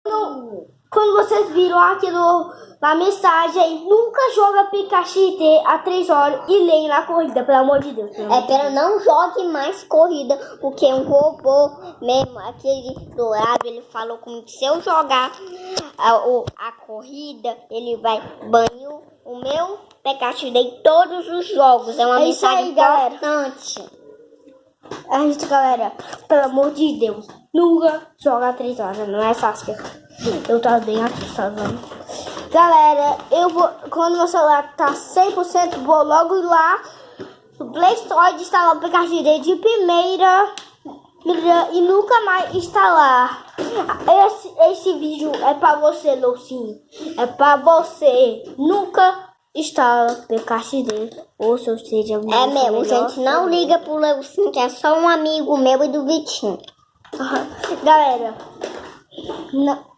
Quando vocês viram aquilo na mensagem, nunca joga Pikachu a 3 horas e leia na corrida, pelo amor de Deus. Pera, não jogue mais corrida, porque um robô mesmo, aquele do lado, ele falou comigo que se eu jogar a corrida, ele vai banir o meu Pikachu em todos os jogos. É uma mensagem importante. Galera, pelo amor de Deus, nunca joga 3 horas, não é fácil. Eu tô bem assustado. Galera, quando meu celular tá 100%, vou logo lá no Play Store de instalar o Pikachu de primeira e nunca mais instalar. Esse vídeo é pra você, Loucinho. É pra você. Nunca instala Pikachu ou se seja mesmo, gente, não liga pro Loucinho, que é só um amigo meu e do Vitinho. Galera,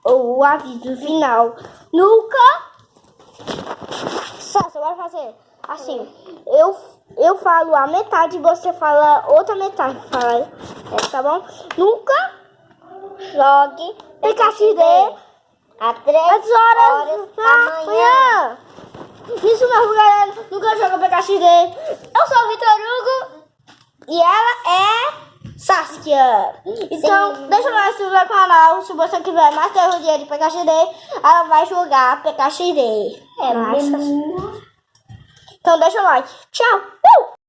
o aviso final. Nunca. Só você vai fazer assim. Eu falo a metade e você fala outra metade. Tá bom? Nunca jogue Pikachu às 3 horas da manhã. Isso mesmo, galera. Nunca joga Pikachu. Eu sou o Vitor Hugo e ela é Saskia. Então, deixa eu lá no canal. Se você quiser mais teoria de Pikachu, ela vai jogar Pikachu. Então, deixa o like. Tchau.